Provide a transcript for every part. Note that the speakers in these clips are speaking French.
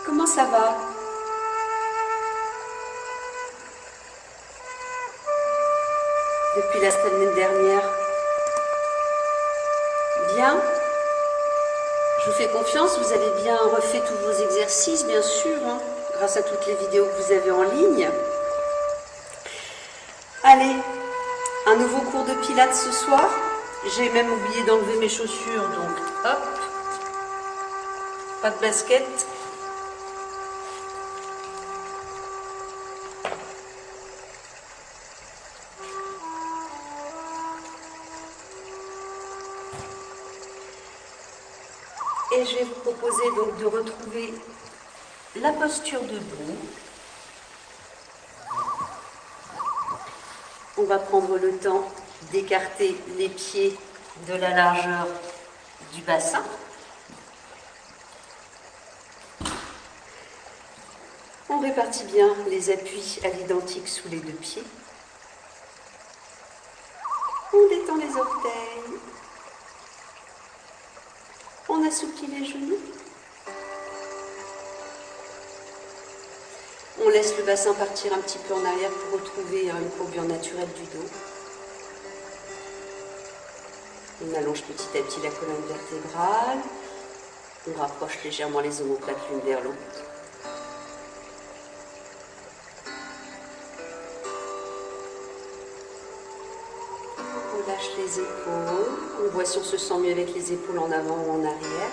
Comment ça va? Depuis la semaine dernière? Bien? Je vous fais confiance, vous avez bien refait tous vos exercices, bien sûr, hein, grâce à toutes les vidéos que vous avez en ligne. Allez, un nouveau cours de pilates ce soir. J'ai même oublié d'enlever mes chaussures, donc hop, pas de basket. Et je vais vous proposer donc de retrouver la posture debout. On va prendre le temps d'écarter les pieds de la largeur du bassin. On répartit bien les appuis à l'identique sous les deux pieds. On détend les orteils. On assouplit les genoux. On laisse le bassin partir un petit peu en arrière pour retrouver une courbure naturelle du dos. On allonge petit à petit la colonne vertébrale. On rapproche légèrement les omoplates l'une vers l'autre. On lâche les épaules. On voit si on se sent mieux avec les épaules en avant ou en arrière.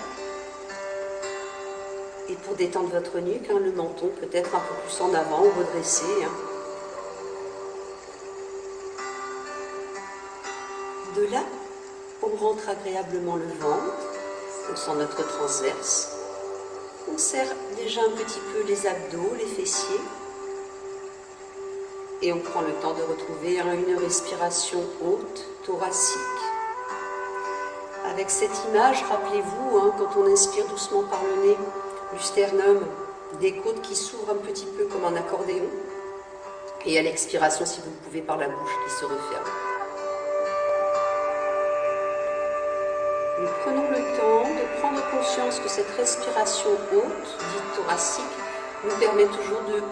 Et pour détendre votre nuque, le menton peut être un peu plus en avant ou redressé. De là, on rentre agréablement le ventre. On sent notre transverse. On serre déjà un petit peu les abdos, les fessiers. Et on prend le temps de retrouver une respiration haute, thoracique. Avec cette image, rappelez-vous, quand on inspire doucement par le nez, du sternum, des côtes qui s'ouvrent un petit peu comme un accordéon. Et à l'expiration, si vous le pouvez, par la bouche qui se referme. Nous prenons le temps de prendre conscience que cette respiration haute, dite thoracique, nous permet toujours de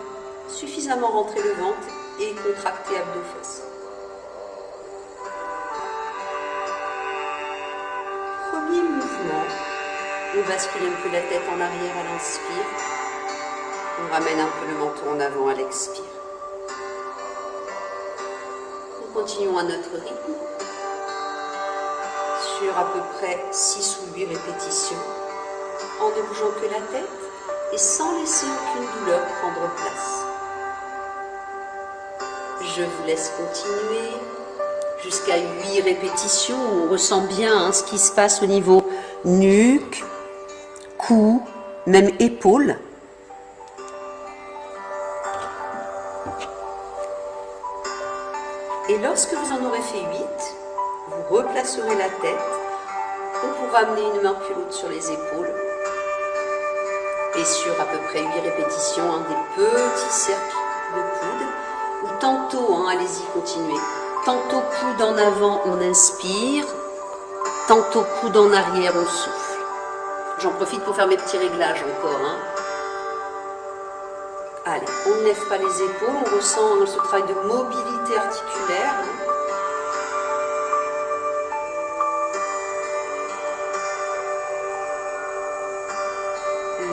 suffisamment rentrer le ventre et contracter abdos-fesses. Premier mouvement, on bascule un peu la tête en arrière à l'inspire. On ramène un peu le menton en avant à l'expire. Nous continuons à notre rythme. Sur à peu près 6 ou 8 répétitions, en ne bougeant que la tête et sans laisser aucune douleur prendre place. Je vous laisse continuer jusqu'à 8 répétitions où on ressent bien ce qui se passe au niveau nuque, cou, même épaules. Et lorsque vous en aurez fait 8, vous replacerez la tête. On pourra amener une main puis l'autre sur les épaules. Et sur à peu près 8 répétitions, des petits cercles de coude. Ou tantôt, allez-y, continuez. Tantôt coude en avant, on inspire. Tantôt coude en arrière, on souffle. J'en profite pour faire mes petits réglages encore. Allez, on ne lève pas les épaules, on ressent ce travail de mobilité articulaire.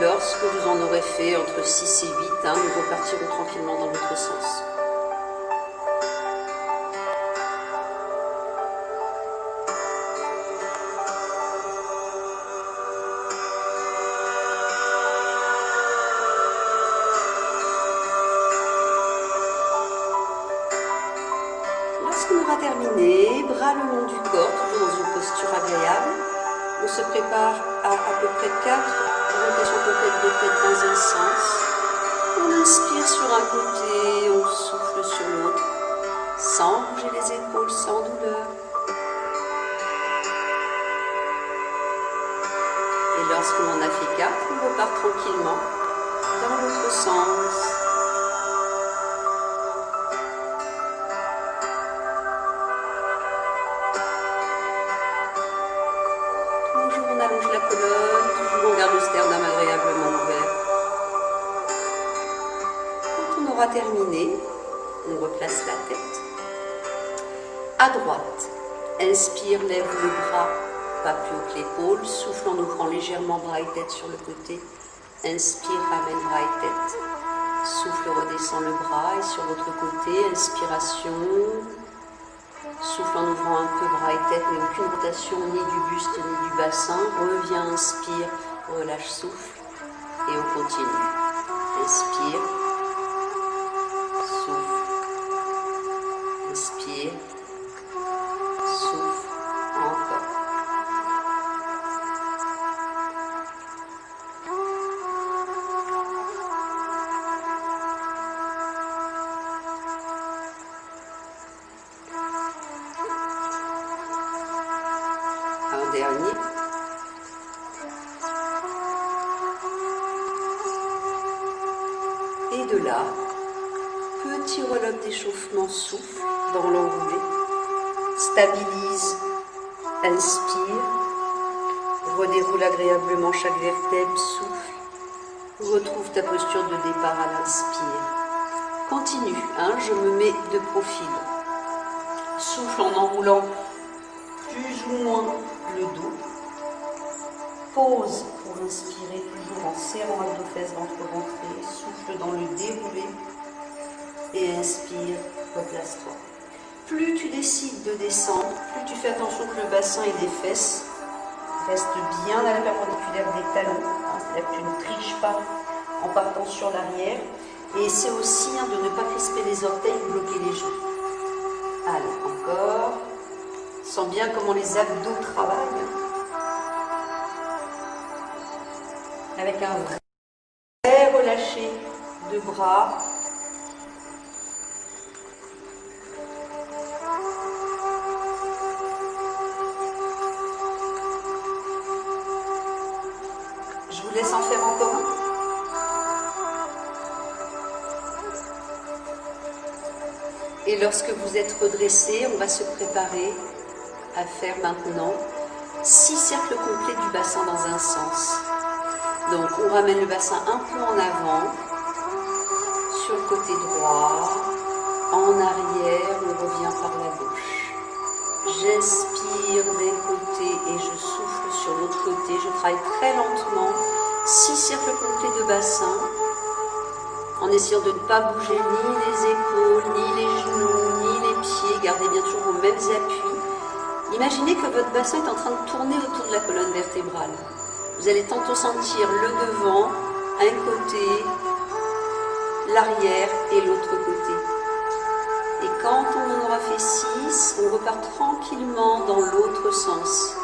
Lorsque vous en aurez fait entre 6 et 8, nous repartirons tranquillement dans l'autre sens. Lorsqu'on aura terminé, bras le long du corps, toujours dans une posture agréable, on se prépare à peu près 4 rotations complètes de tête dans un sens. On inspire sur un côté, on souffle sur l'autre, sans bouger les épaules, sans douleur. Et lorsqu'on en a fait 4, on repart tranquillement dans l'autre sens. Toujours on allonge la colonne, toujours on garde le sternum agréablement ouvert. aura terminé, on replace la tête. À droite, inspire, lève le bras, pas plus haut que l'épaule. Souffle en ouvrant légèrement bras et tête sur le côté. Inspire, ramène bras et tête. Souffle, redescend le bras et sur l'autre côté, inspiration. Souffle en ouvrant un peu bras et tête, mais aucune rotation ni du buste ni du bassin. Reviens, inspire, relâche, souffle et on continue. Inspire, souffle, inspire, souffle, encore. Un dernier. Et de là, petit roll-up d'échauffement, souffle dans l'enroulé, stabilise, inspire, redéroule agréablement chaque vertèbre, souffle, retrouve ta posture de départ à l'inspire. Continue, je me mets de profil. Souffle en enroulant plus ou moins le dos. Pause pour inspirer, toujours en serrant abdos-fesses, ventre-ventré. Souffle dans le déroulé et inspire, replace-toi. Plus tu décides de descendre, plus tu fais attention que le bassin et les fesses restent bien à la perpendiculaire des talons. C'est-à-dire que tu ne triches pas en partant sur l'arrière. Et c'est aussi de ne pas crisper les orteils ou bloquer les genoux. Allez, encore. Sens bien comment les abdos travaillent. Avec un vrai relâché de bras. Je vous laisse en faire encore un. Et lorsque vous êtes redressé, on va se préparer à faire maintenant 6 cercles complets du bassin dans un sens. Donc on ramène le bassin un peu en avant, sur le côté droit, en arrière, on revient par la gauche. J'inspire d'un côté et je souffle sur l'autre côté. Je travaille très lentement, 6 cercles complets de bassin, en essayant de ne pas bouger ni les épaules, ni les genoux, ni les pieds. Gardez bien toujours vos mêmes appuis. Imaginez que votre bassin est en train de tourner autour de la colonne vertébrale. Vous allez tantôt sentir le devant, un côté, l'arrière et l'autre côté. Et quand on en aura fait 6, on repart tranquillement dans l'autre sens.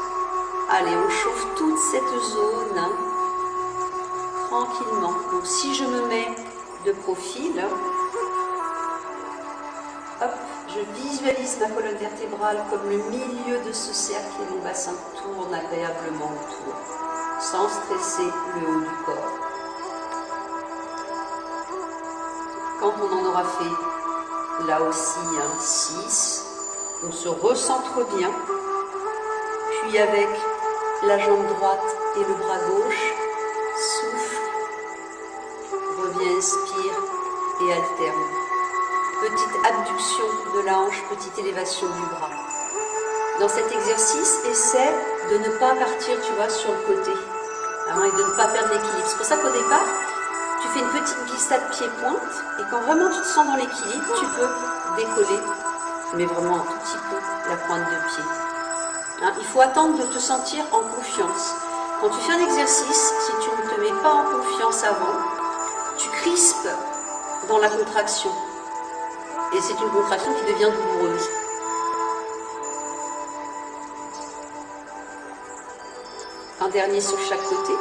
Allez, on chauffe toute cette zone tranquillement. Donc si je me mets de profil, hop, je visualise ma colonne vertébrale comme le milieu de ce cercle et mon bassin tourne agréablement autour, sans stresser le haut du corps. Quand on en aura fait là aussi 6, on se recentre bien, puis avec la jambe droite et le bras gauche, souffle, reviens, inspire et alterne. Petite abduction de la hanche, petite élévation du bras. Dans cet exercice, essaie de ne pas partir, tu vois, sur le côté, et de ne pas perdre l'équilibre. C'est pour ça qu'au départ, tu fais une petite glissade pied-pointe, et quand vraiment tu te sens dans l'équilibre, tu peux décoller, mais vraiment un tout petit peu, la pointe de pied. Il faut attendre de te sentir en confiance. Quand tu fais un exercice, si tu ne te mets pas en confiance avant, tu crispes dans la contraction. Et c'est une contraction qui devient douloureuse. Un dernier sur chaque côté.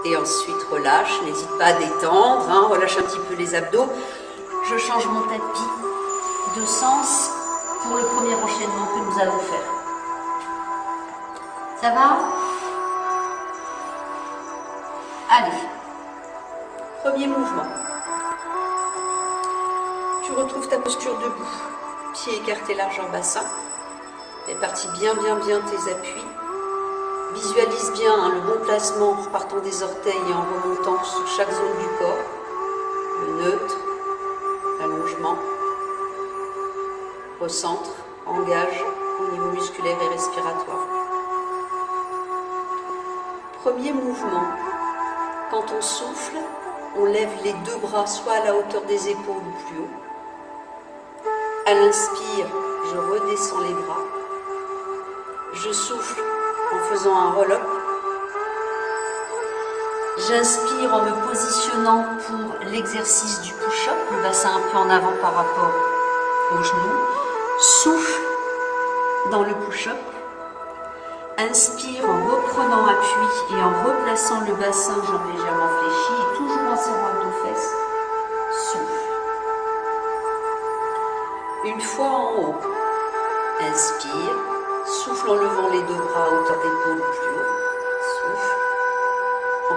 Et ensuite relâche, n'hésite pas à détendre, relâche un petit peu les abdos. Je change mon tapis de sens pour le premier enchaînement que nous allons faire. Ça va? Allez, premier mouvement. Tu retrouves ta posture debout, pieds écartés largeur bassin. Répartis bien tes appuis. Visualise bien le bon placement en repartant des orteils et en remontant sur chaque zone du corps. Le neutre, l'allongement. Recentre, engage au niveau musculaire et respiratoire. Premier mouvement. Quand on souffle, on lève les deux bras soit à la hauteur des épaules ou plus haut. À l'inspire, je redescends les bras. Je souffle en faisant un roll-up. J'inspire en me positionnant pour l'exercice du push-up, le bassin un peu en avant par rapport aux genoux. Souffle dans le push-up. Inspire en reprenant appui et en replaçant le bassin, jambes légèrement fléchies et toujours en serrant abdos-fesses. Souffle. Une fois en haut, inspire, souffle en levant les deux bras à hauteur d'épaule plus haut. Souffle.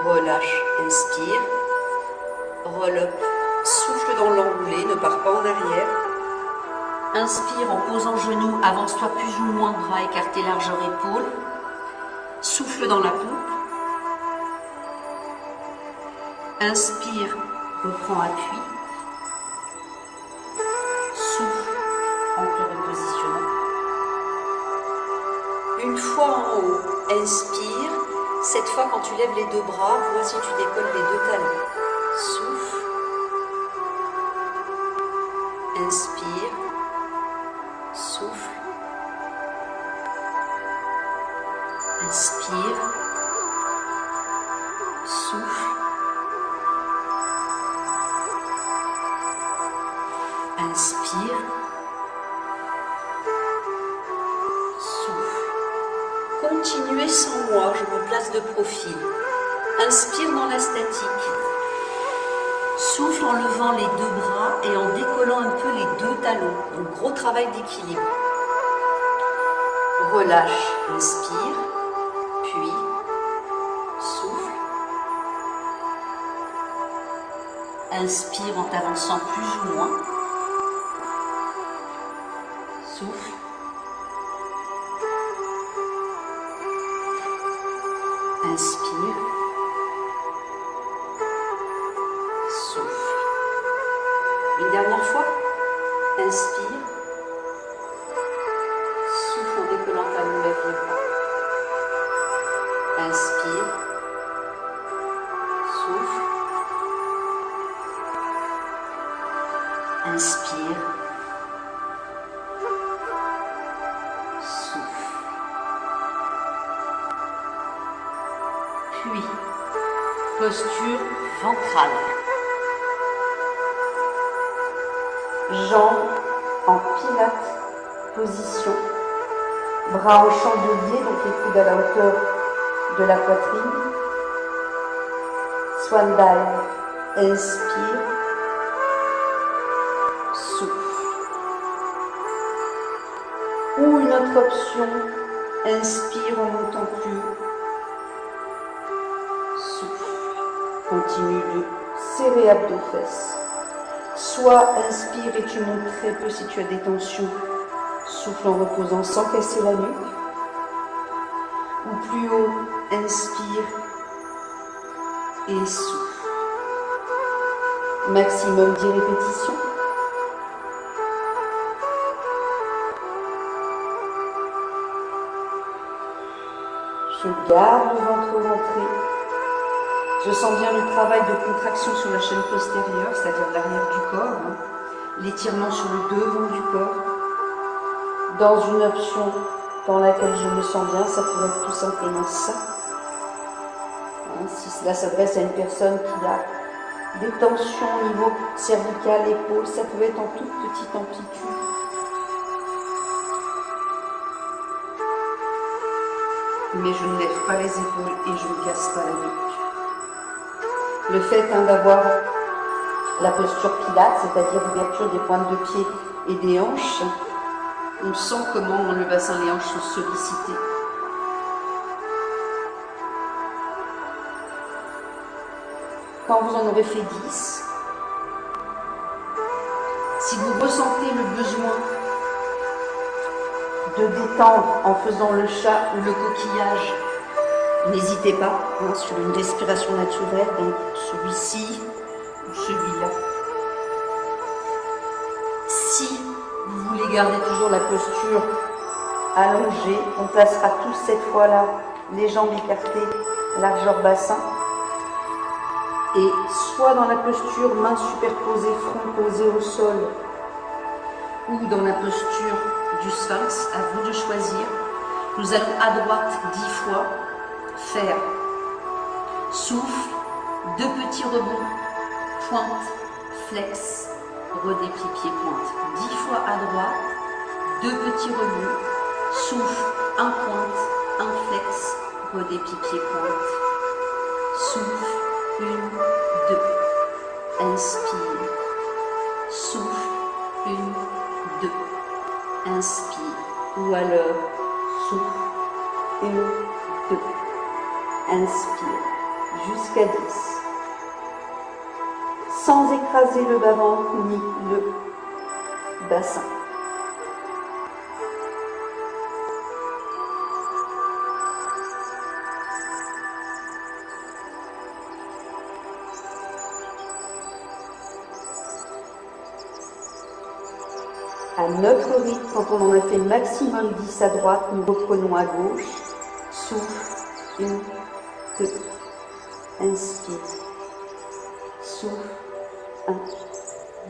Relâche, inspire. Roll up, souffle dans l'enroulé, ne pars pas en arrière. Inspire en posant genoux, avance-toi plus ou moins, bras écartés, largeur épaule. Souffle dans la pompe. Inspire, reprends appui. Souffle en te repositionnant. Une fois en haut, inspire. Cette fois, quand tu lèves les deux bras, vois si tu décolles les deux talons. Souffle. Inspire. Souffle. Inspire. Souffle. Inspire. Souffle. Continuez sans moi, je me place de profil. Inspire dans la statique. Souffle en levant les deux bras et en décollant un peu les deux talons. Un gros travail d'équilibre. Relâche, inspire, puis souffle. Inspire en t'avançant plus ou moins. Souffle. Inspire. Souffle. Une dernière fois. Inspire. Souffle en décollant ta main, lève les bras. Inspire. Souffle. Inspire. Souffle. Puis, posture ventrale. Jambes en pilates, position. Bras au chandelier, donc les coudes à la hauteur de la poitrine. Swan dive. Inspire. Souffle. Ou une autre option, inspire en montant plus haut. Souffle. Continue de serrer abdos-fesses. Soit inspire et tu montes très peu si tu as des tensions. Souffle en reposant sans casser la nuque. Ou plus haut, inspire et souffle. Maximum 10 répétitions. Je garde le ventre rentré. Je sens bien le travail de contraction sur la chaîne postérieure, c'est-à-dire l'arrière du corps. L'étirement sur le devant du corps. Dans une option dans laquelle je me sens bien, ça pourrait être tout simplement ça. Si cela s'adresse à une personne qui a des tensions au niveau cervical, épaule, ça peut être en toute petite amplitude. Mais je ne lève pas les épaules et je ne casse pas la nuque. Le fait d'avoir la posture pilates, c'est-à-dire l'ouverture des pointes de pied et des hanches, on sent comment le bassin et les hanches sont sollicités. Quand vous en aurez fait 10, si vous ressentez le besoin de détendre en faisant le chat ou le coquillage, n'hésitez pas sur une respiration naturelle, donc celui-ci ou celui-là. Si vous voulez garder toujours la posture allongée, on placera tous cette fois-là les jambes écartées, largeur bassin. Et soit dans la posture mains superposées, front posé au sol, ou dans la posture du sphinx, à vous de choisir. Nous allons à droite 10 fois faire souffle, 2 petits rebonds, pointe, flex, redéplie, pied, pointe. 10 fois à droite, 2 petits rebonds, souffle, 1 pointe, 1 flex, redéplie, pied, pointe. Souffle, 1, 2. Inspire. Souffle, 1, 2. Inspire. Ou alors, souffle, 1, 2. Inspire. Jusqu'à 10. Sans écraser le bas-ventre ni le bassin. À notre rythme, quand on en a fait maximum 10 à droite, nous reprenons à gauche. Souffle, 1, 2. Inspire. Souffle, 1,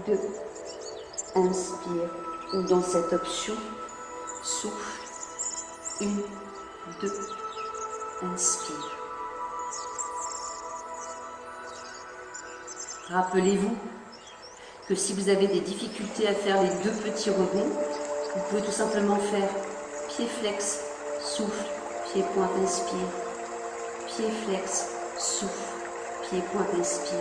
2. Inspire. Ou dans cette option, souffle, 1, 2. Inspire. Rappelez-vous que si vous avez des difficultés à faire les 2 petits rebonds, vous pouvez tout simplement faire pied flex, souffle, pied pointe, inspire, pied flex, souffle, pied pointe, inspire.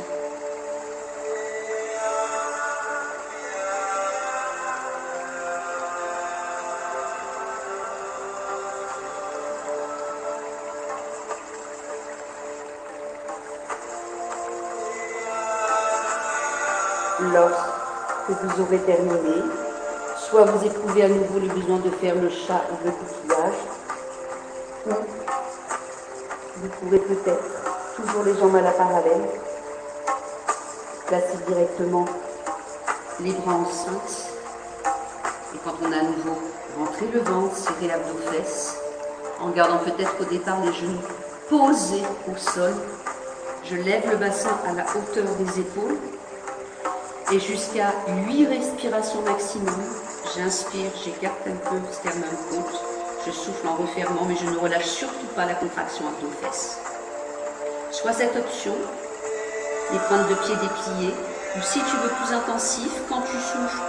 Lorsque vous aurez terminé, soit vous éprouvez à nouveau le besoin de faire le chat ou le coquillage, ou vous pouvez peut-être, toujours les jambes à la parallèle, placer directement les bras en sphinx. Et quand on a à nouveau rentré le ventre, serré l'abdos-fesses, en gardant peut-être au départ les genoux posés au sol, je lève le bassin à la hauteur des épaules. Et jusqu'à 8 respirations maximum, j'inspire, j'écarte un peu le sternum côte, je souffle en refermant, mais je ne relâche surtout pas la contraction abdos-fesses. Soit cette option, les pointes de pied dépliées, ou si tu veux plus intensif, quand tu souffles,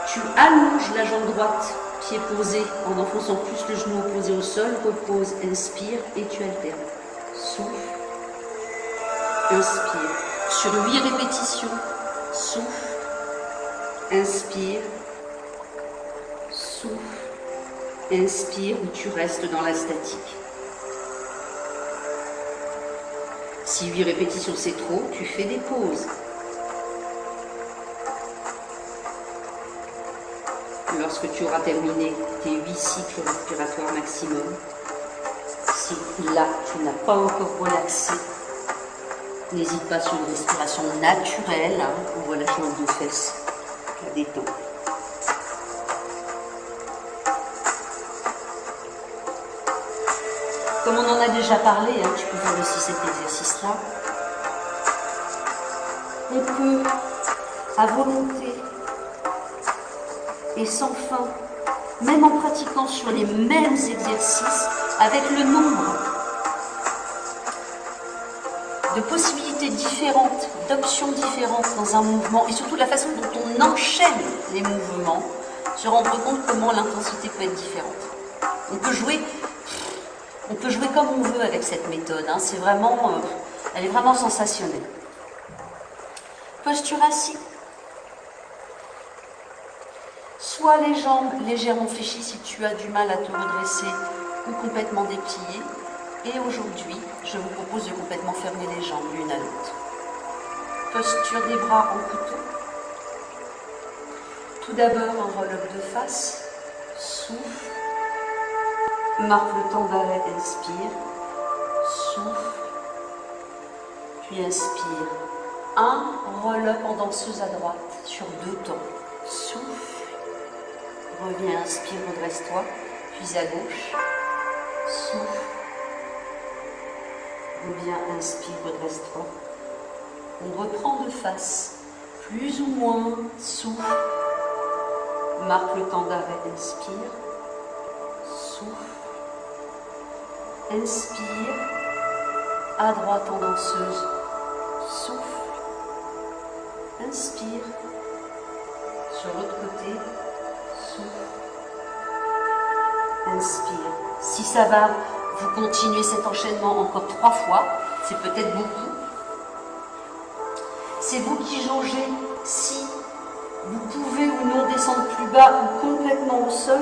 tu allonges la jambe droite, pied posé, en enfonçant plus le genou opposé au sol, repose, inspire, et tu alternes. Souffle, inspire. Sur 8 répétitions, souffle, inspire, souffle, inspire, ou tu restes dans la statique. Si 8 répétitions c'est trop, tu fais des pauses. Lorsque tu auras terminé tes 8 cycles respiratoires maximum, si là tu n'as pas encore relaxé, n'hésite pas sur une respiration naturelle, en relâchement de fesses, la détente. Comme on en a déjà parlé, tu peux faire aussi cet exercice-là. On peut, à volonté et sans fin, même en pratiquant sur les mêmes exercices, avec le nombre de possibilités différentes, d'options différentes dans un mouvement, et surtout la façon dont on enchaîne les mouvements, se rendre compte comment l'intensité peut être différente. On peut jouer comme on veut avec cette méthode, c'est vraiment, elle est vraiment sensationnelle. Posture assis. Soit les jambes légèrement fléchies si tu as du mal à te redresser, ou complètement dépliées. Et aujourd'hui, je vous propose de complètement fermer les jambes l'une à l'autre. Posture des bras en couteau. Tout d'abord, un roll-up de face. Souffle. Marque le temps d'arrêt, inspire. Souffle. Puis inspire. 1, roll-up en danseuse à droite sur 2 temps. Souffle. Reviens, inspire, redresse-toi. Puis à gauche. Souffle. Reviens, inspire, redresse-toi. On reprend de face. Plus ou moins, souffle. Marque le temps d'arrêt, inspire. Souffle. Inspire. À droite en danseuse. Souffle. Inspire. Sur l'autre côté. Souffle. Inspire. Si ça va, vous continuez cet enchaînement encore 3 fois. C'est peut-être beaucoup. C'est vous qui jaugez si vous pouvez ou non descendre plus bas ou complètement au sol.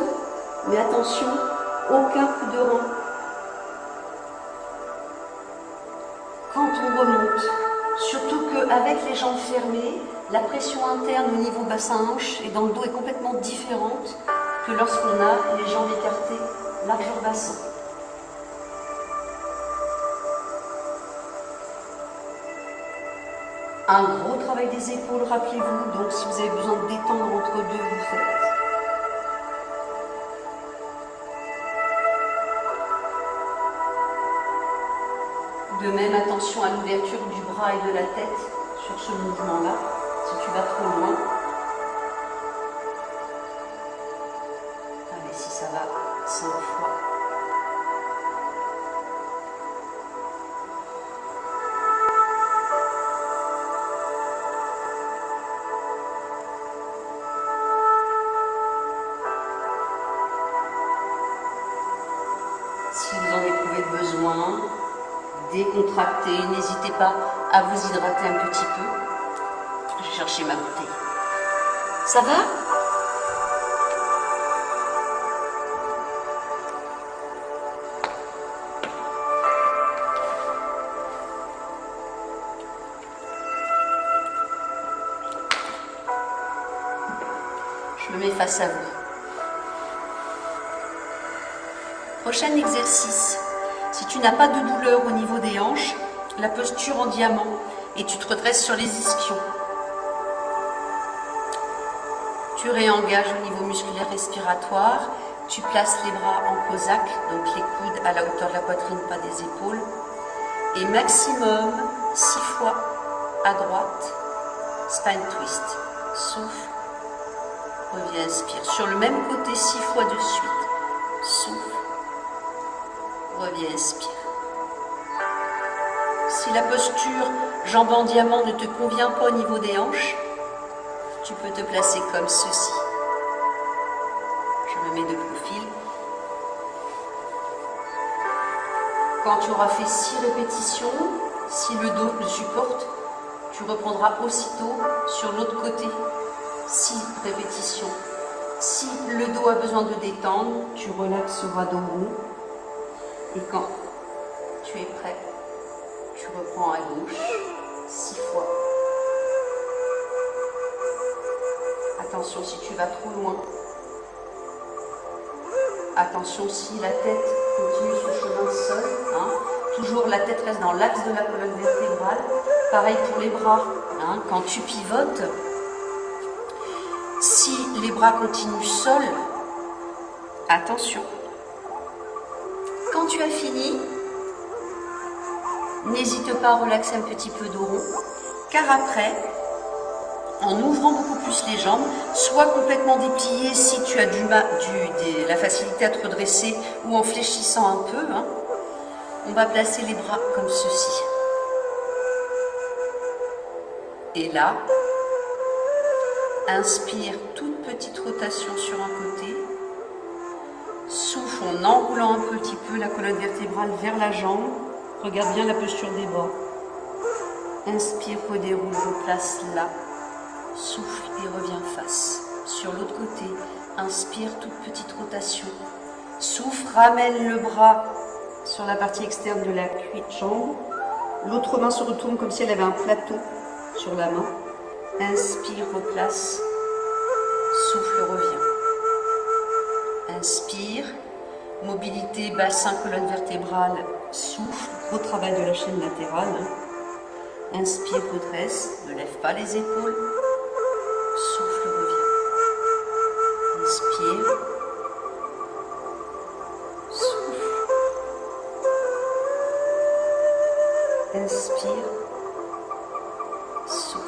Mais attention, aucun coup de rein. Quand on remonte, surtout qu'avec les jambes fermées, la pression interne au niveau bassin-hanche et dans le dos est complètement différente que lorsqu'on a les jambes écartées, largeur bassin. Un gros travail des épaules, rappelez-vous, donc si vous avez besoin de détendre entre deux, vous faites. De même, attention à l'ouverture du bras et de la tête sur ce mouvement-là, si tu vas trop loin. Allez, si ça va, 5 fois. Si vous en éprouvez le besoin, décontractez, n'hésitez pas à vous hydrater un petit peu. Je vais chercher ma bouteille. Ça va? Je me mets face à vous. Prochain exercice. Si tu n'as pas de douleur au niveau des hanches, la posture en diamant et tu te redresses sur les ischions. Tu réengages au niveau musculaire respiratoire. Tu places les bras en cosaque, donc les coudes à la hauteur de la poitrine, pas des épaules. Et maximum 6 fois à droite, spine twist. Souffle, reviens, inspire. Sur le même côté 6 fois de suite. Souffle, reviens, inspire. Si la posture jambes en diamant ne te convient pas au niveau des hanches, tu peux te placer comme ceci. Je me mets de profil. Quand tu auras fait 6 répétitions, si le dos le supporte, tu reprendras aussitôt sur l'autre côté. 6 répétitions. Si le dos a besoin de détendre, tu relaxeras dos rond. Et quand tu es prêt, tu reprends à gauche 6 fois. Attention si tu vas trop loin. Attention si la tête continue sur le chemin de sol. Toujours la tête reste dans l'axe de la colonne vertébrale. Pareil pour les bras. Quand tu pivotes, si les bras continuent sol, attention. Quand tu as fini, n'hésite pas à relaxer un petit peu dos rond, car après, en ouvrant beaucoup plus les jambes, soit complètement déplié si tu as la facilité à te redresser, ou en fléchissant un peu, on va placer les bras comme ceci. Et là, inspire, toute petite rotation sur un côté. Souffle en enroulant un petit peu la colonne vertébrale vers la jambe. Regarde bien la posture des bras. Inspire, redéroule, replace là. Souffle et reviens face. Sur l'autre côté, inspire, toute petite rotation. Souffle, ramène le bras sur la partie externe de la jambe. L'autre main se retourne comme si elle avait un plateau sur la main. Inspire, replace. Souffle, reviens. Inspire, Mobilité, bassin, colonne vertébrale, souffle, gros travail de la chaîne latérale. Inspire, redresse, ne lève pas les épaules. Souffle, reviens. Inspire. Souffle. Inspire. Souffle.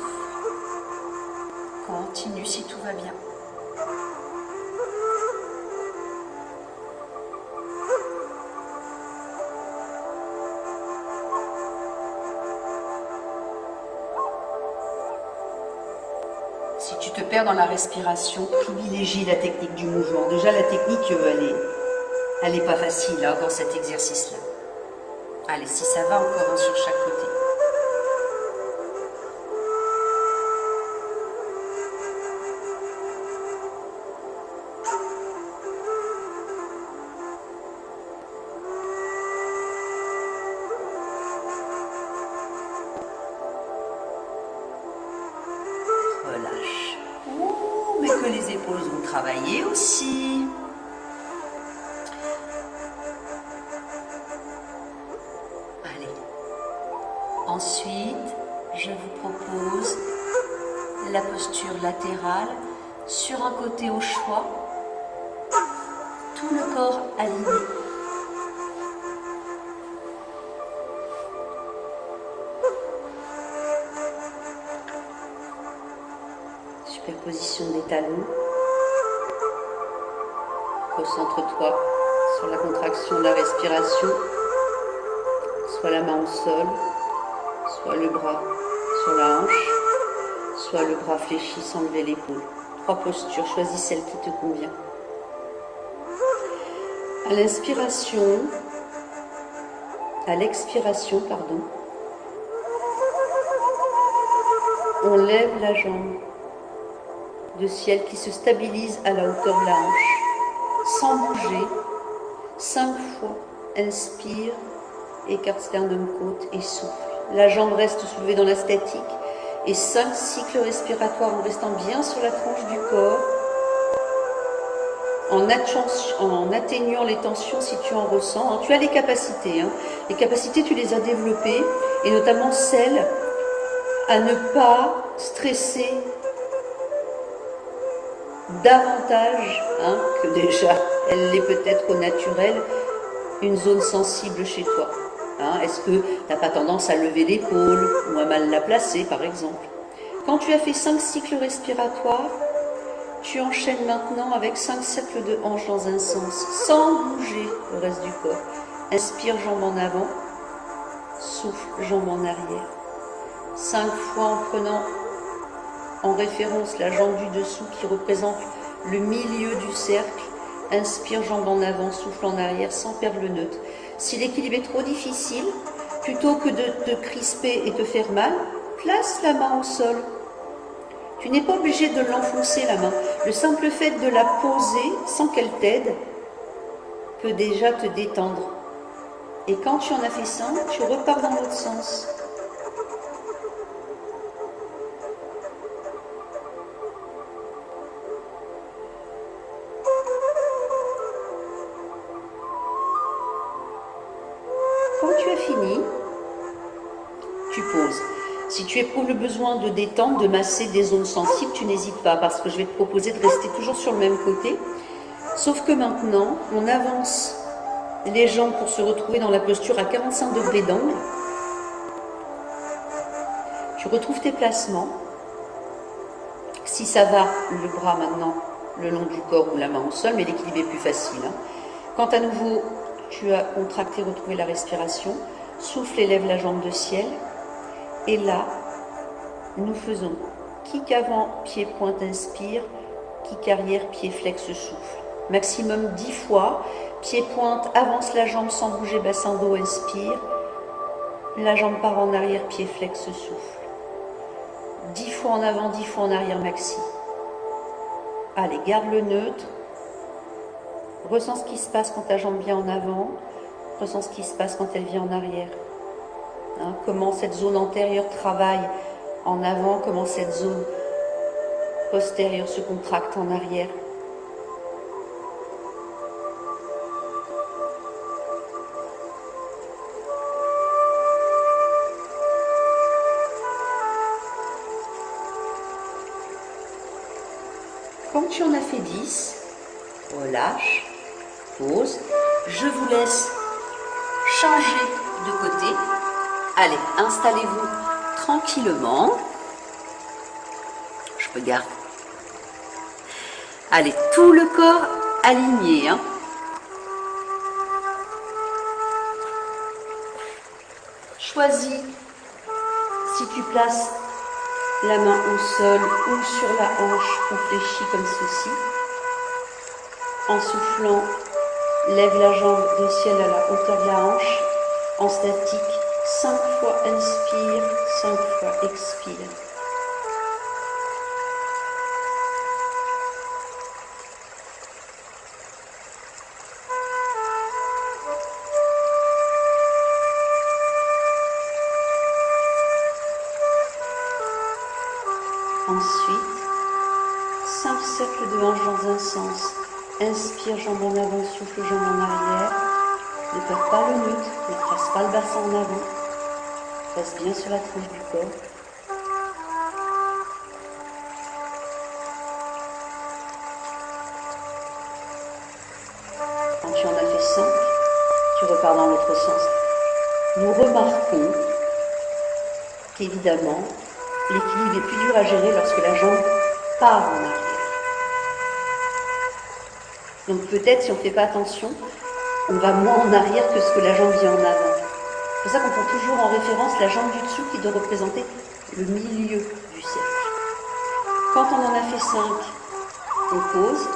Continue si tout va bien. Si tu te perds dans la respiration, privilégie la technique du mouvement. Déjà, la technique, elle est pas facile hein, dans cet exercice-là. Allez, si ça va, encore un sur chaque côté. Relâche. Ouh, mais que les épaules ont travaillé aussi. Allez. Ensuite, je vous propose la posture latérale sur un côté au choix, tout le corps aligné. Superposition des talons. Concentre-toi sur la contraction de la respiration, soit la main au sol, soit le bras sur la hanche, soit le bras fléchi sans lever l'épaule. 3 postures, choisis celle qui te convient. À l'inspiration, à l'expiration, pardon, on lève la jambe de ciel qui se stabilise à la hauteur de la hanche, sans bouger. 5 fois, inspire, écarte sternum côte et souffle. La jambe reste soulevée dans la statique et 5 cycles respiratoires en restant bien sur la tranche du corps, en atteignant les tensions si tu en ressens. Tu as les capacités, les capacités tu les as développées et notamment celles à ne pas stresser davantage que déjà elle l'est peut-être au naturel, une zone sensible chez toi. Est-ce que tu n'as pas tendance à lever l'épaule ou à mal la placer par exemple? Quand tu as fait 5 cycles respiratoires, tu enchaînes maintenant avec 5 cercles de hanches dans un sens, sans bouger le reste du corps. Inspire, jambe en avant, souffle, jambe en arrière. 5 fois en prenant en référence la jambe du dessous qui représente le milieu du cercle. Inspire, jambe en avant, souffle en arrière sans perdre le neutre. Si l'équilibre est trop difficile, plutôt que de te crisper et te faire mal, place la main au sol. Tu n'es pas obligé de l'enfoncer la main. Le simple fait de la poser sans qu'elle t'aide peut déjà te détendre. Et quand tu en as fait 5, tu repars dans l'autre sens. Quand tu as fini, tu poses. Si tu éprouves le besoin de détendre, de masser des zones sensibles, tu n'hésites pas parce que je vais te proposer de rester toujours sur le même côté. Sauf que maintenant, on avance les jambes pour se retrouver dans la posture à 45 degrés d'angle. Tu retrouves tes placements. Si ça va, le bras maintenant le long du corps ou la main au sol, mais l'équilibre est plus facile. Quand à nouveau, tu as contracté, retrouvé la respiration, souffle et lève la jambe de ciel. Et là, nous faisons kick avant, pied pointe, inspire, kick arrière, pied flex, souffle. Maximum 10 fois, pied pointe, avance la jambe sans bouger, bassin dos, inspire. La jambe part en arrière, pied flex, souffle. 10 fois en avant, 10 fois en arrière, maxi. Allez, garde le neutre. Ressens ce qui se passe quand ta jambe vient en avant. Ressens ce qui se passe quand elle vient en arrière. Comment cette zone antérieure travaille en avant, comment cette zone postérieure se contracte en arrière. quand tu en as fait 10, relâche, pause. Je vous laisse changer de côté. Allez, installez-vous tranquillement. Je regarde. Allez, tout le corps aligné. Hein. Choisis si tu places la main au sol ou sur la hanche, on fléchit comme ceci. En soufflant, lève la jambe de ciel à la hauteur de la hanche. En statique, 5 fois inspire, 5 fois expire. Ensuite, 5 cercles de hanches dans un sens. Inspire, jambe en avant, souffle, jambe en arrière. Ne perds pas le neutre, ne trace pas le bassin en avant. Reste bien sur la tranche du corps. Quand tu en as fait 5, tu repars dans l'autre sens. Nous remarquons qu'évidemment, l'équilibre est plus dur à gérer lorsque la jambe part en arrière. Donc peut-être, si on ne fait pas attention, on va moins en arrière que ce que la jambe vient en avant. C'est pour ça qu'on prend toujours en référence la jambe du dessous qui doit représenter le milieu du cercle. Quand on en a fait 5, on pose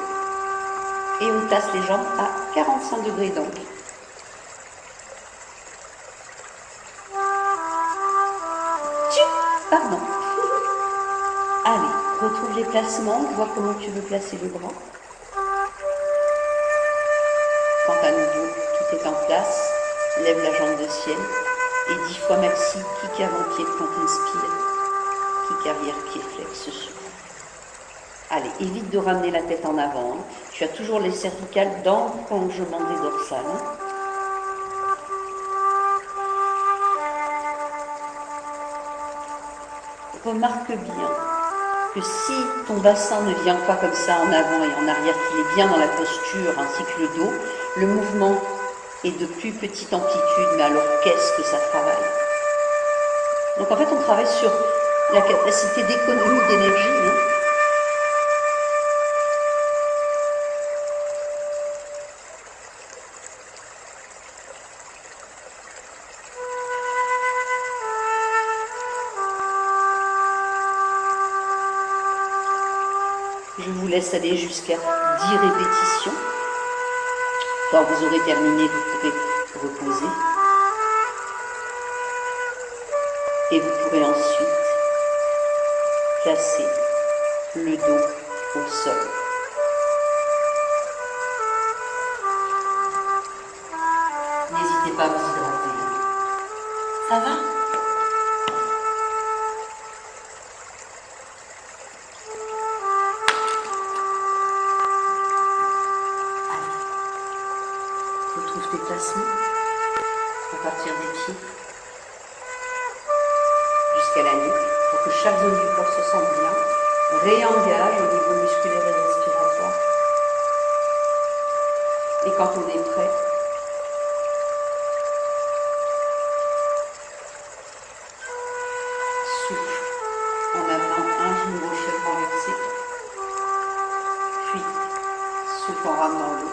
et on place les jambes à 45 degrés d'angle. Pardon. Allez, retrouve les placements, vois comment tu veux placer le bras. Quand à nouveau tout est en place, lève la jambe de ciel et 10 fois maxi, kick avant-pied quand inspire, kick arrière-pied, flex souffle. Allez, évite de ramener la tête en avant. Tu as toujours les cervicales dans le prolongement des dorsales. Remarque bien que si ton bassin ne vient pas comme ça en avant et en arrière, qu'il est bien dans la posture ainsi que le dos, le mouvement est de plus petite amplitude, mais alors qu'est-ce que ça travaille? Donc en fait, on travaille sur la capacité d'économie d'énergie. Hein. Je vous laisse aller jusqu'à 10 répétitions. Quand vous aurez terminé, vous pourrez reposer. Et vous pourrez ensuite placer le dos au sol. N'hésitez pas à vous hydrater. Ça va ? Retrouve tes placements à partir des pieds jusqu'à la nuque pour que chaque zone du corps se sente bien. Réengage au niveau musculaire et respiratoire. Et quand on est prêt, souffle en amenant un genou gauche renversé, puis souffle en ramenant l'autre.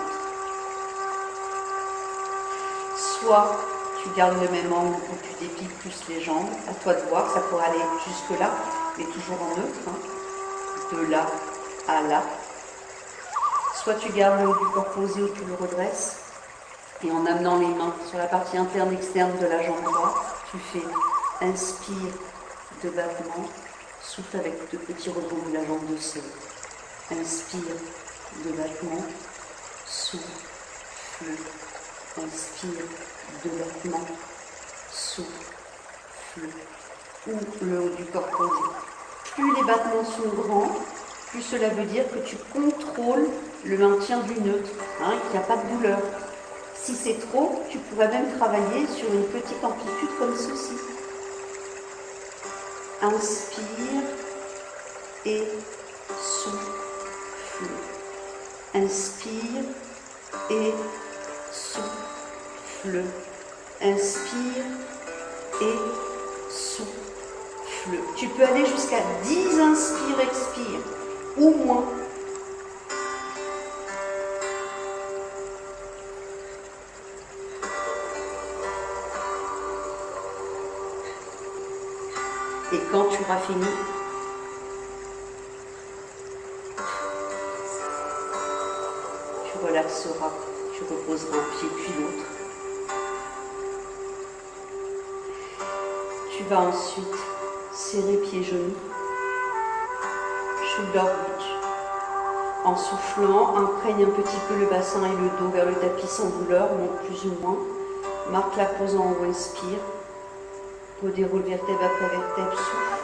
Soit tu gardes le même angle où tu dépiles plus les jambes, à toi de voir, ça pourrait aller jusque là, mais toujours en neutre, hein, de là à là. Soit tu gardes le haut du corps posé ou tu le redresses, et en amenant les mains sur la partie interne externe de la jambe droite, tu fais inspire de battement, souffle avec deux petits rebonds de la jambe de sol. Inspire de battement, souffle. Inspire de battement, souffle, ou le haut du corps posé. Plus les battements sont grands, plus cela veut dire que tu contrôles le maintien du neutre, hein, qu'il n'y a pas de douleur. Si c'est trop, tu pourrais même travailler sur une petite amplitude comme ceci. Inspire et souffle. Inspire et souffle. Inspire et souffle. Tu peux aller jusqu'à 10 inspire, expire ou moins. Et quand tu auras fini, tu relaxeras, tu reposeras un pied puis l'autre. Tu vas ensuite serrer pieds-genoux, shoulder bridge. En soufflant, imprègne un petit peu le bassin et le dos vers le tapis sans douleur, monte plus ou moins. Marque la pause en haut, inspire. Redéroule vertèbre après vertèbre, souffle.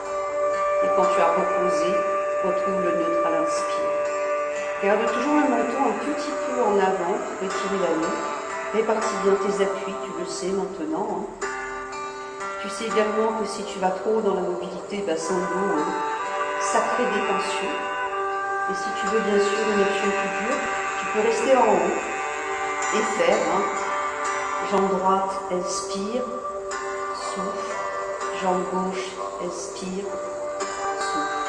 Et quand tu as reposé, retrouve le neutre à l'inspire. Garde toujours le menton un petit peu en avant pour étirer la nuque. Répartis bien tes appuis, tu le sais maintenant. Tu sais également que si tu vas trop dans la mobilité bassin-dos, ça crée des tensions. Et si tu veux bien sûr une option plus dure, tu peux rester en haut et faire jambe droite, inspire, souffle. Jambe gauche, inspire, souffle.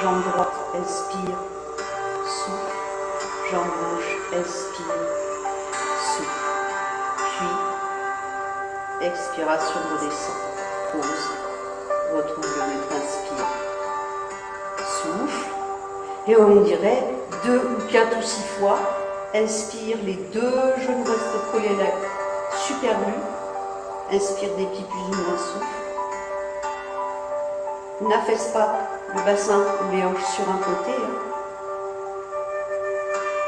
Jambe droite, inspire, souffle. Jambe gauche, inspire, souffle. Puis, expiration, redescend. Pause. Retrouve le neutre, inspire. Souffle. Et on dirait 2 ou 4 ou 6 fois. Inspire, les 2 genoux restent collés à la superlue. Inspire des pieds plus ou moins souffle. N'affaisse pas le bassin ou les hanches sur un côté.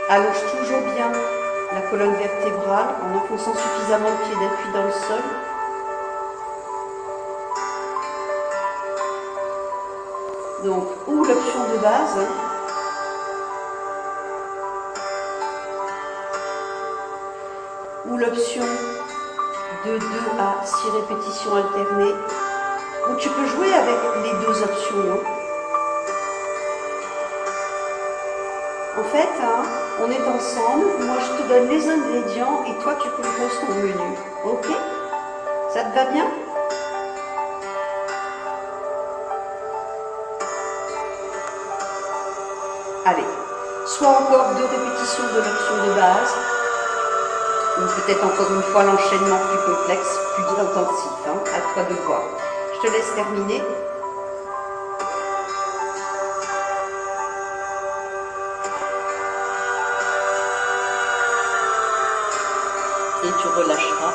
Allonge toujours bien la colonne vertébrale en enfonçant suffisamment le pied d'appui dans le sol. Donc, ou l'option de base, ou l'option de 2 à 6 répétitions alternées. Donc tu peux jouer avec les 2 options. En fait, on est ensemble. Moi, je te donne les ingrédients et toi, tu composes ton menu. Ok? Ça te va bien? Allez, soit encore 2 répétitions de l'option de base, ou peut-être encore une fois l'enchaînement plus complexe, plus intensif. À toi de voir. Je te laisse terminer. Et tu relâcheras.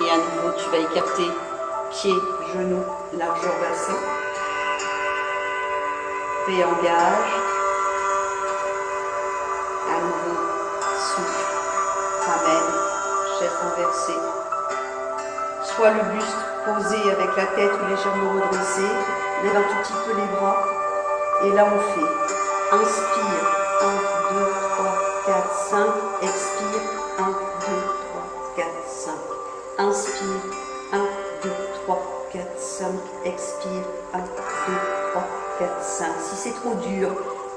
Et à nouveau, tu vas écarter pieds, genoux, largeur bassin. Réengage. À nouveau, souffle. Ramène. Chaise inversée. Soit le buste posé avec la tête ou légèrement redressée, lève un tout petit peu les bras, et là on fait inspire, 1, 2, 3, 4, 5, expire, 1, 2, 3, 4, 5, inspire, 1, 2, 3, 4, 5, expire, 1, 2, 3, 4, 5, si c'est trop dur,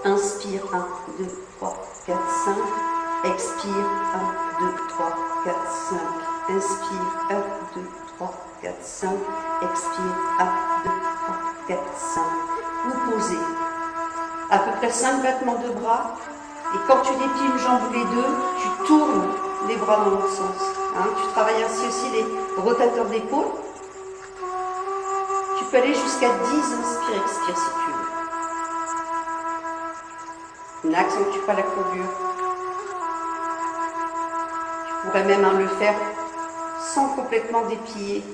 inspire, 1, 2, 3, 4, 5, expire, 1, 2, 3, 4, 5, inspire, 1, 2, 3, 4, 5, expire, 1, 2, 3, 4, 5. Vous posez à peu près 5 battements de bras et quand tu déplies une jambe ou les deux, tu tournes les bras dans l'autre sens. Tu travailles ainsi aussi les rotateurs d'épaule. Tu peux aller jusqu'à 10 inspire, expire si tu veux. N'accentue pas la courbure. Tu pourrais même le faire sans complètement déplier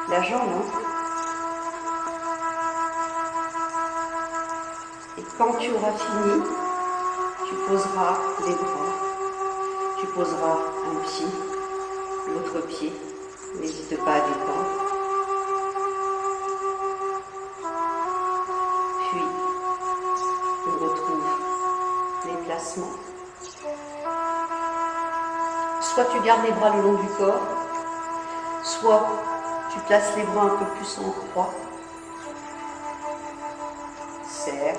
la jambe. Et quand tu auras fini, tu poseras les bras, tu poseras un pied, l'autre pied, n'hésite pas à détendre. Puis, on retrouve les placements. Soit tu gardes les bras le long du corps, soit tu places les bras un peu plus en croix. Serre,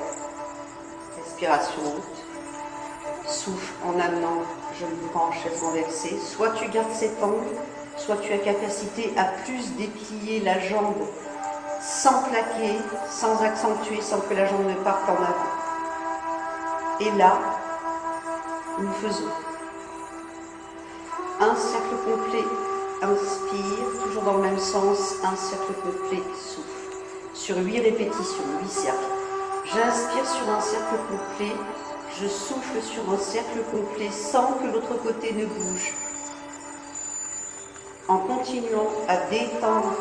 reste respiration haute. Souffle en amenant genou droit en chaise renversée. Soit tu gardes cet angle, soit tu as capacité à plus déplier la jambe sans plaquer, sans accentuer, sans que la jambe ne parte en avant. Et là, nous faisons un cercle complet, inspire, toujours dans le même sens, un cercle complet, souffle. Sur 8 répétitions, 8 cercles. J'inspire sur un cercle complet, je souffle sur un cercle complet sans que l'autre côté ne bouge. En continuant à détendre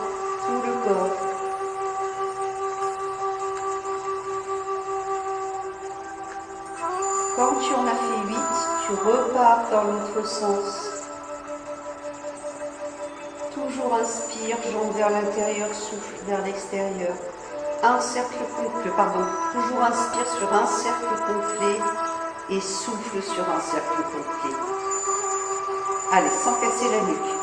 tout le corps. Quand tu en as fait 8, tu repars dans l'autre sens. Toujours inspire, jambe vers l'intérieur, souffle vers l'extérieur. Un cercle complet, toujours inspire sur un cercle complet et souffle sur un cercle complet. Allez, sans casser la nuque.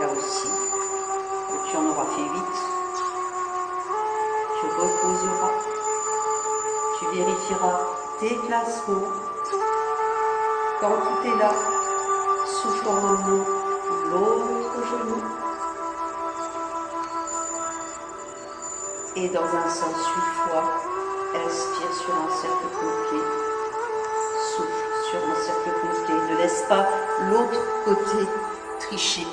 Là aussi, quand tu en auras fait 8, tu reposeras. Tu vérifieras tes placements. Quand tout est là, souffle en amenant l'autre genou. Et dans un sens 8 fois, inspire sur un cercle complet, souffle sur un cercle complet. Ne laisse pas l'autre côté tricher.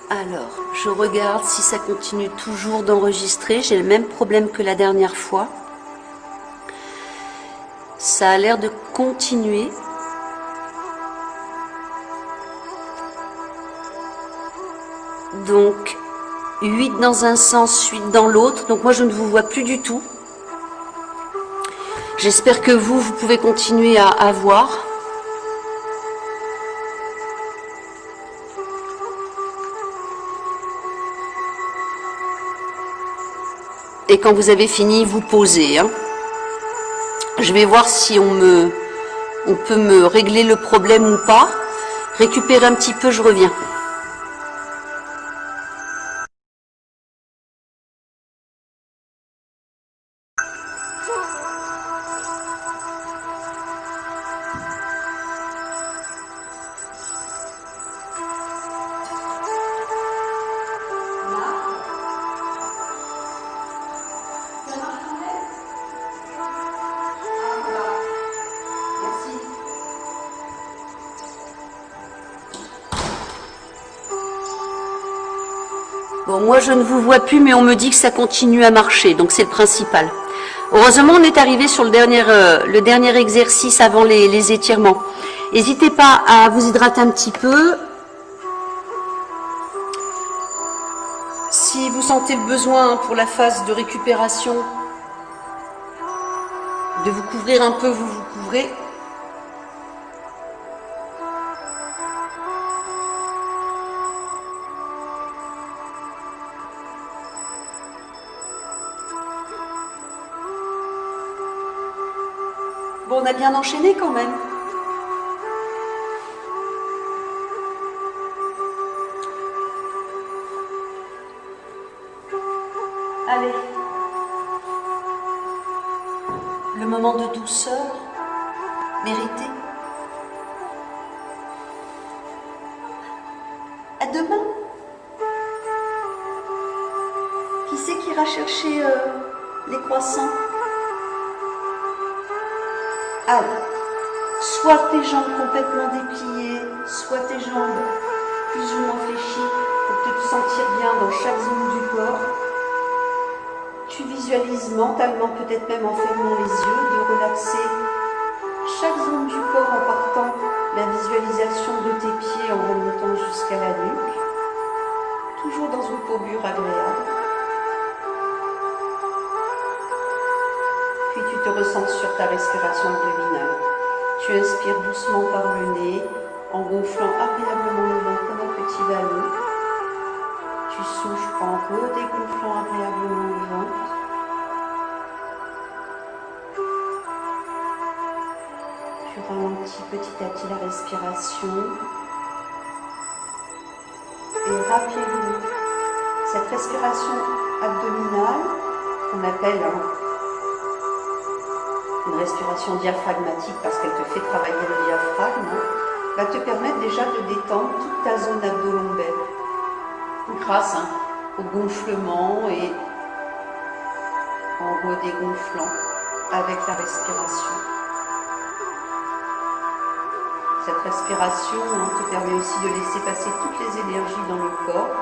Alors, je regarde si ça continue toujours d'enregistrer. J'ai le même problème que la dernière fois. Ça a l'air de continuer. Donc, 8 dans un sens, 8 dans l'autre. Donc moi, je ne vous vois plus du tout. J'espère que vous pouvez continuer à voir. Et quand vous avez fini, vous posez. Hein. Je vais voir si on peut me régler le problème ou pas. Récupérer un petit peu, je reviens. Bon, moi je ne vous vois plus, mais on me dit que ça continue à marcher, donc c'est le principal. Heureusement, on est arrivé sur le dernier exercice avant les étirements. N'hésitez pas à vous hydrater un petit peu. Si vous sentez le besoin pour la phase de récupération, de vous couvrir un peu, vous vous couvrez. Bon, on a bien enchaîné quand même. Allez. Le moment de douceur mérité. À demain. Qui c'est qui ira chercher les croissants? Allez, soit tes jambes complètement dépliées, soit tes jambes plus ou moins fléchies pour te sentir bien dans chaque zone du corps. Tu visualises mentalement, peut-être même en fermant les yeux, de relaxer chaque zone du corps en partant la visualisation de tes pieds en remontant jusqu'à la nuque, toujours dans une courbure agréable. Puis tu te ressens sur ta respiration abdominale. Tu inspires doucement par le nez, en gonflant agréablement le ventre comme un petit ballon. Tu souffles en redégonflant agréablement le ventre. Tu ralentis ralentis petit à petit la respiration. Et rappelez-vous, cette respiration abdominale, qu'on appelle une respiration diaphragmatique parce qu'elle te fait travailler le diaphragme, va te permettre déjà de détendre toute ta zone abdo-lombaire grâce au gonflement et en redégonflant avec la respiration. Cette respiration te permet aussi de laisser passer toutes les énergies dans le corps.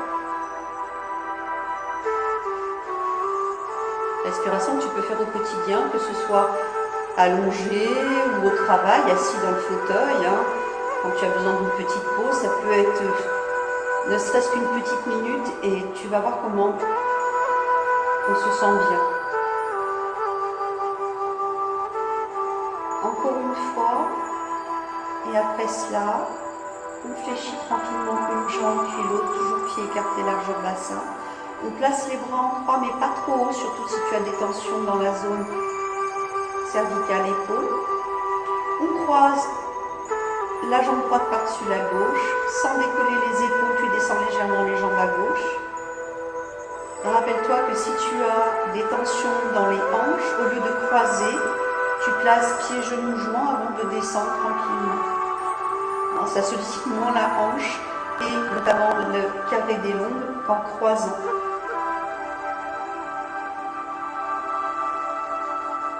Respiration que tu peux faire au quotidien, que ce soit allongé ou au travail, assis dans le fauteuil. Quand tu as besoin d'une petite pause, ça peut être ne serait-ce qu'une petite minute et tu vas voir comment on se sent bien. Encore une fois, et après cela, on fléchit tranquillement une jambe puis l'autre, toujours pied écarté, largeur bassin. On place les bras en croix, mais pas trop haut, surtout si tu as des tensions dans la zone cervicale, épaule. On croise la jambe droite par-dessus la gauche, sans décoller les épaules, tu descends légèrement les jambes à gauche. Rappelle-toi que si tu as des tensions dans les hanches, au lieu de croiser, tu places pieds, genoux, joints avant de descendre tranquillement. Alors, ça sollicite moins la hanche et notamment le carré des lombes qu'en croisant.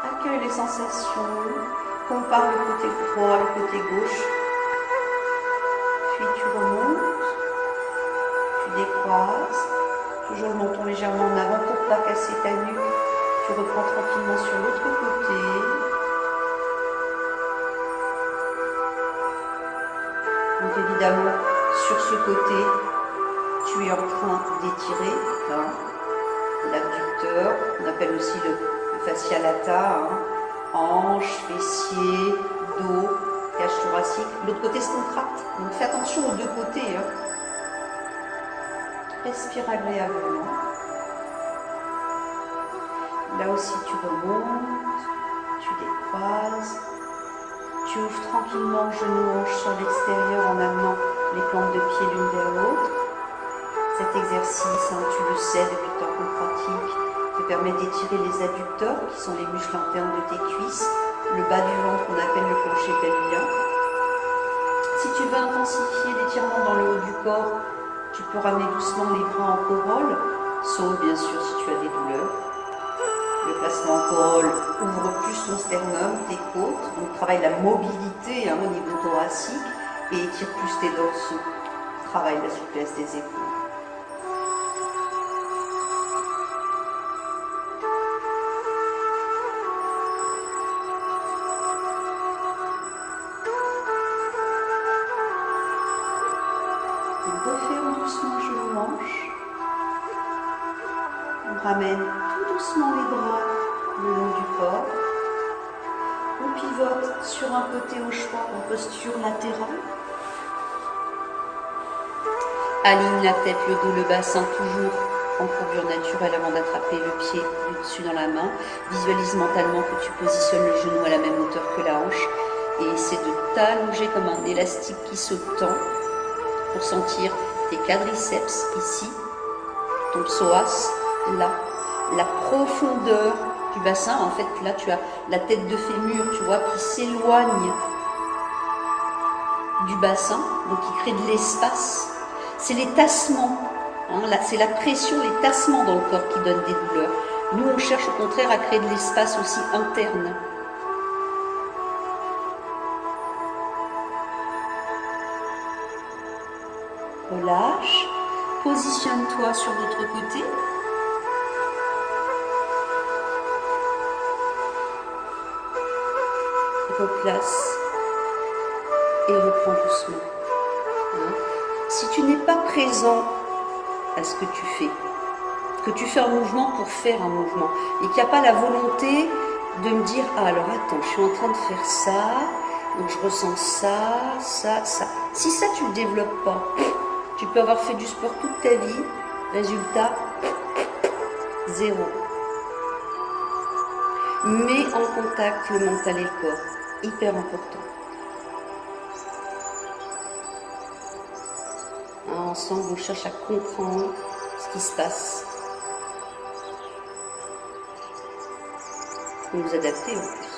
Accueille les sensations, compare le côté droit, le côté gauche. Puis tu remontes, tu décroises, toujours le menton légèrement en avant pour ne pas casser ta nuque. Tu reprends tranquillement sur l'autre côté. Donc évidemment, sur ce côté, tu es en train d'étirer l'abducteur, on appelle aussi le fascia lata, hanche, fessier, dos, cage thoracique. L'autre côté se contracte, donc fais attention aux deux côtés. Respire agréablement. Là aussi tu remontes, tu décroises, tu ouvres tranquillement genoux, hanches sur l'extérieur en amenant les plantes de pied l'une vers l'autre. Cet exercice, tu le sais depuis le temps qu'on pratique, te permet d'étirer les adducteurs, qui sont les muscles internes de tes cuisses, le bas du ventre qu'on appelle le plancher pelvien. Si tu veux intensifier l'étirement dans le haut du corps, tu peux ramener doucement les bras en corolle, sauf bien sûr si tu as des douleurs. Le placement en corolle ouvre plus ton sternum, tes côtes, donc travaille la mobilité au niveau thoracique et étire plus tes dorsaux, travaille la souplesse des épaules. Referme doucement genou-hanche. On ramène tout doucement les bras le long du corps. On pivote sur un côté au choix en posture latérale. Aligne la tête, le dos, le bassin toujours en courbure naturelle avant d'attraper le pied du dessus dans la main. Visualise mentalement que tu positionnes le genou à la même hauteur que la hanche et essaie de t'allonger comme un élastique qui se tend pour sentir tes quadriceps ici, ton psoas là, la profondeur du bassin. En fait, là, tu as la tête de fémur, tu vois, qui s'éloigne du bassin, donc qui crée de l'espace. C'est les tassements, c'est la pression, les tassements dans le corps qui donnent des douleurs. Nous, on cherche au contraire à créer de l'espace aussi interne. Relâche, positionne-toi sur l'autre côté. Replace et reprends doucement. Si tu n'es pas présent à ce que tu fais un mouvement pour faire un mouvement et qu'il n'y a pas la volonté de me dire « Ah alors attends, je suis en train de faire ça, donc je ressens ça, ça, ça ». Si ça tu ne le développes pas, tu peux avoir fait du sport toute ta vie, résultat, zéro. Mets en contact le mental et le corps, hyper important. ensemble, on cherche à comprendre ce qui se passe. Vous vous adaptez en plus.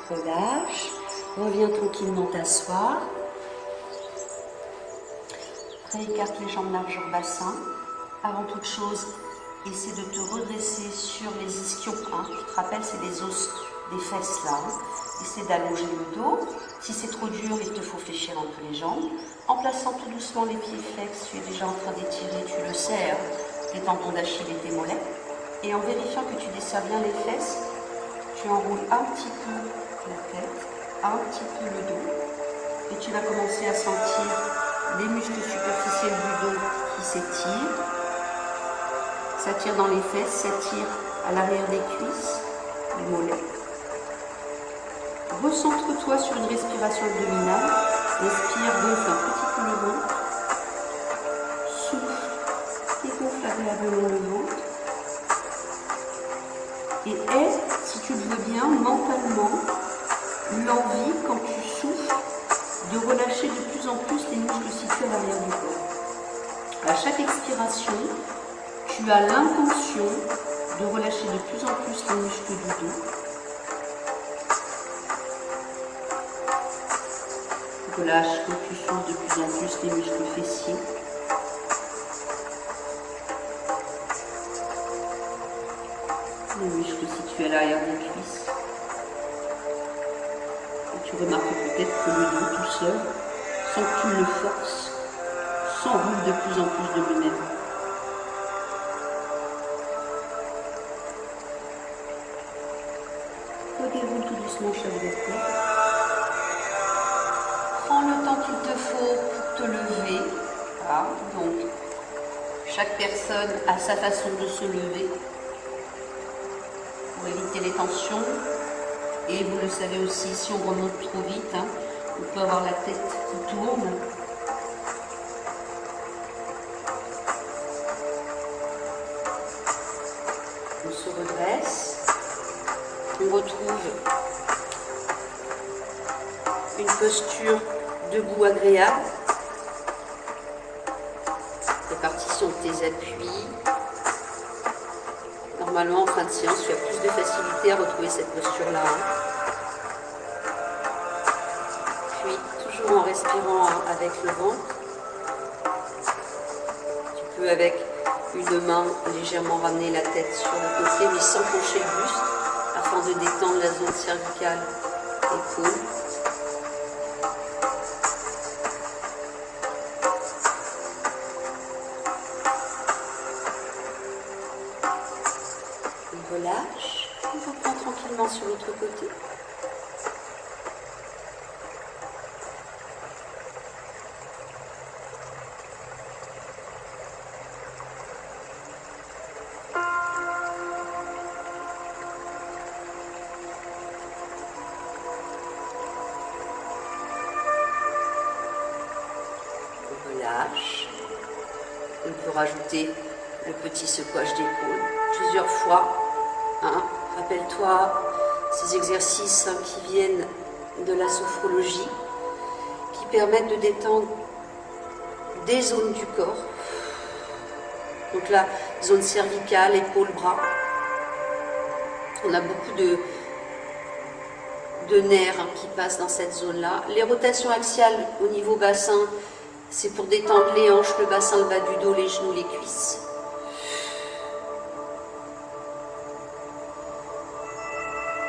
Relâche, reviens tranquillement t'asseoir. Réécarte les jambes largeur bassin. Avant toute chose, essaie de te redresser sur les ischions. Tu te rappelles, c'est les os des fesses là. Essaie d'allonger le dos. Si c'est trop dur, il te faut fléchir un peu les jambes. En plaçant tout doucement les pieds flex, tu es déjà en train d'étirer, tu le sais, les tendons d'Achille et tes mollets. Et en vérifiant que tu desserres bien les fesses, tu enroules un petit peu la tête, un petit peu le dos. Et tu vas commencer à sentir les muscles superficiels du dos qui s'étirent. S'attire dans les fesses, s'attire à l'arrière des cuisses, les mollets. Recentre-toi sur une respiration abdominale. Respire, gonfle un petit peu le ventre. Souffle et gonfle agréablement le ventre. Et aie, si tu le veux bien, mentalement, l'envie, quand tu souffles, de relâcher de plus en plus les muscles situés à l'arrière du corps. À chaque expiration, tu as l'intention de relâcher de plus en plus les muscles du dos. Relâche quand tu souffles de plus en plus les muscles fessiers. Les muscles situés à l'arrière des cuisses. Et tu remarques peut-être que le dos tout seul, sans que tu le forces, s'enroule de plus en plus de lui-même. Redéroule tout doucement chaque vertèbre. Prends le temps qu'il te faut pour te lever. Voilà. Donc, chaque personne a sa façon de se lever pour éviter les tensions. Et vous le savez aussi, si on remonte trop vite, on peut avoir la tête qui tourne. On se redresse. On retrouve une posture debout agréable. Répartition de tes appuis. Normalement, en fin de séance, tu as plus de facilité à retrouver cette posture-là. Puis, toujours en respirant avec le ventre. Tu peux, avec une main, légèrement ramener la tête sur le côté, mais sans pencher le buste, afin de détendre la zone cervicale, épaule. Relâche, on reprend tranquillement sur l'autre côté. Relâche. On peut rajouter le petit secouage d'épaule plusieurs fois. Rappelle-toi ces exercices qui viennent de la sophrologie, qui permettent de détendre des zones du corps. Donc la zone cervicale, épaule, bras. On a beaucoup de nerfs qui passent dans cette zone-là. Les rotations axiales au niveau bassin, c'est pour détendre les hanches, le bassin, le bas du dos, les genoux, les cuisses.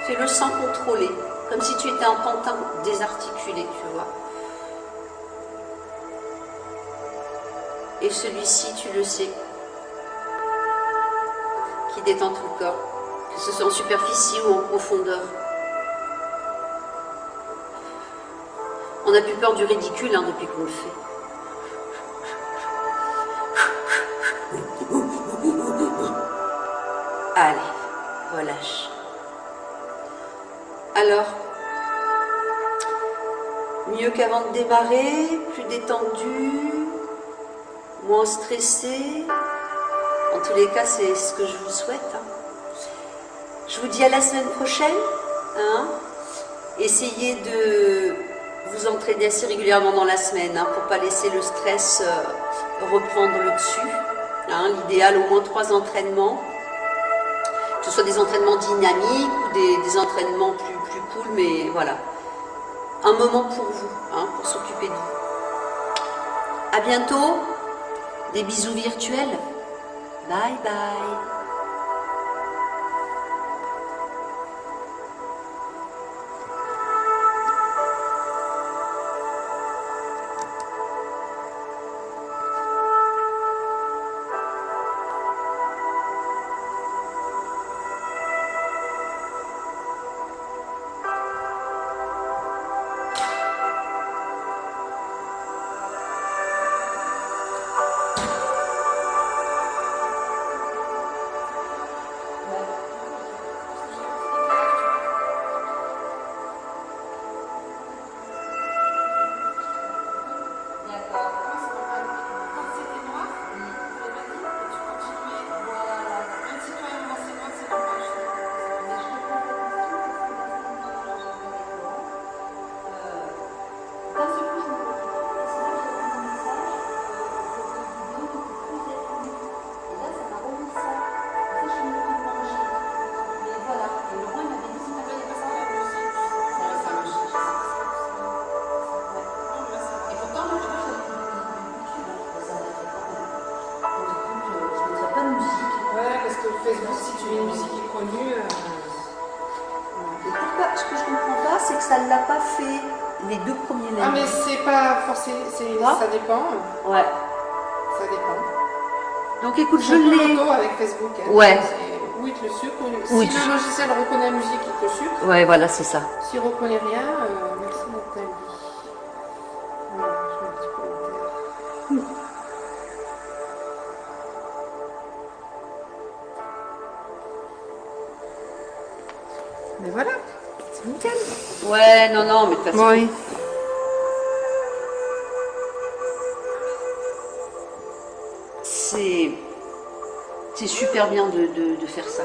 Fais-le sans contrôler, comme si tu étais un pantin désarticulé, tu vois. Et celui-ci, tu le sais, qui détend tout le corps, que ce soit en superficie ou en profondeur. On n'a plus peur du ridicule depuis qu'on le fait. Allez, relâche. Alors, mieux qu'avant de démarrer, plus détendu, moins stressé. En tous les cas, c'est ce que je vous souhaite. Je vous dis à la semaine prochaine. Essayez de vous entraînez assez régulièrement dans la semaine hein, pour ne pas laisser le stress reprendre le dessus. Hein, l'idéal, au moins 3 entraînements, que ce soit des entraînements dynamiques ou des entraînements plus cool, mais voilà. Un moment pour vous, hein, pour s'occuper de vous. À bientôt, des bisous virtuels. Bye bye. Facebook, si tu mets une musique qui est connue. Et pourquoi, ce que je comprends pas, c'est que ça ne l'a pas fait les 2 premiers lundis. Ah, mais c'est pas forcé, ça dépend. Ouais. Ça dépend. Donc écoute, je l'ai. l'ai. Avec Facebook. Hein. Ouais. Où il te le sucre. Oui, si le logiciel reconnaît la musique, il te le sucre. Ouais, voilà, c'est ça. S'il reconnaît rien, merci Nathalie. Voilà, je mets un petit commentaire. Mais voilà, c'est nickel. Ouais, non, mais de toute façon. Oui. C'est super bien de faire ça.